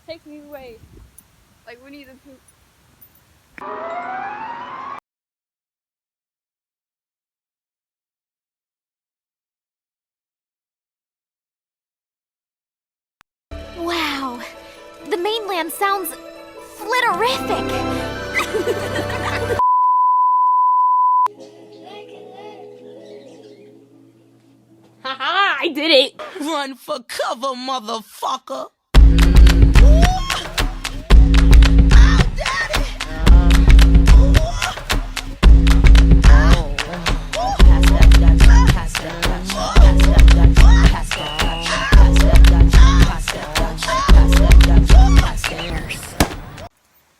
Take me away. Like Winnie the Pooh. Wow, the mainland sounds flitterific. Haha, I did it! Run for cover, motherfucker!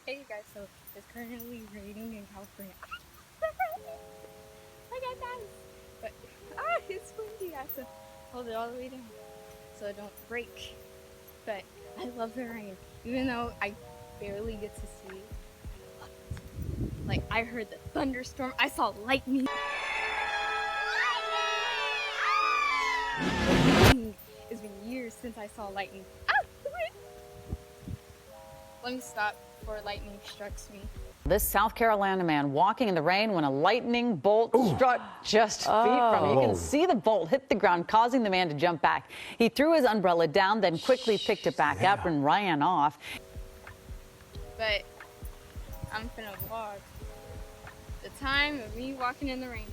Hey you guys, so it's currently raining in California. Look at that! But it's windy. I have to hold it all the way down so it don't break. But I love the rain, even though I barely get to see it. Like I heard the thunderstorm. I saw lightning. It's been years since I saw lightning. Let me stop before lightning strikes me. This South Carolina man walking in the rain when a lightning bolt struck just feet from him. You can see the bolt hit the ground, causing the man to jump back. He threw his umbrella down, then quickly picked it back up and ran off. But I'm finna vlog the time of me walking in the rain.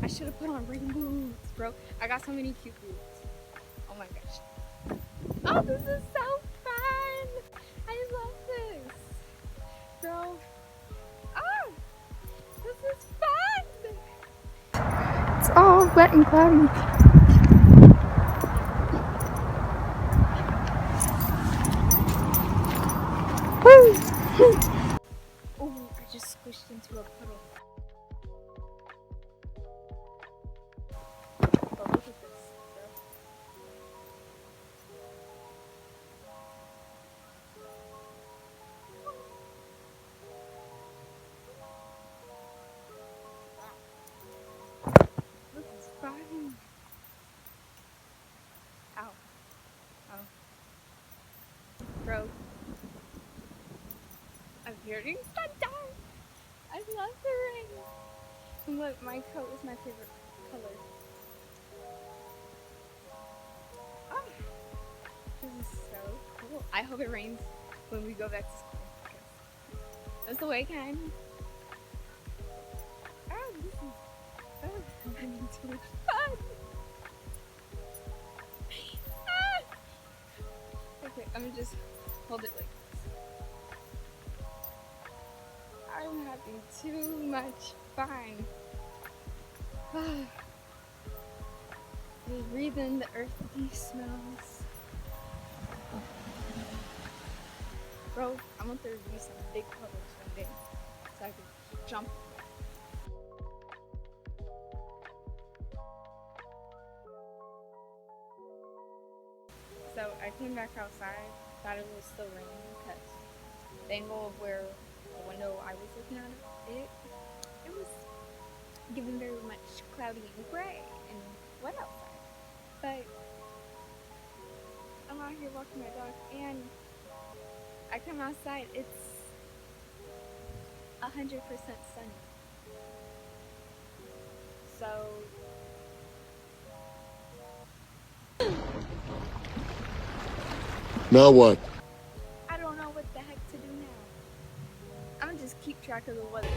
I should have put on rain boots, bro. I got so many cute boots. Oh my gosh. Oh, this is so fun. I love this. Bro. Oh, this is fun. It's all wet and cloudy. Woo! Oh, I just squished into a puddle. But look at this, bro. This is fun. Ow. Oh. Bro. I'm hearing thunder. I love the rain. And look, my coat is my favorite color. Oh, this is so cool. I hope it rains when we go back to school. That's the way kind. Oh, this is. Oh, I'm having too much fun. Ah! Okay, I'm gonna just hold it like this. I'm having too much fun. Just breathing the earthy smells. Bro, I want there to be some big puddles one day so I can jump. So I came back outside, thought it was still raining because the angle of where the window I was looking at it was giving very much cloudy and gray and wet outside. But I'm out here walking my dog and I come outside, it's 100% sunny. So now what? I don't know what the heck to do now. I'm gonna just keep track of the weather.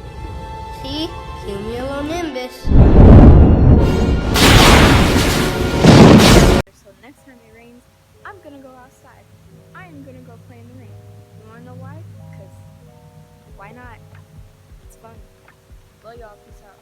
See? Cumulonimbus. So next time it rains, I'm gonna go outside. I am gonna go play in the rain. You wanna know why? Because why not? It's fun. Love y'all. Peace out.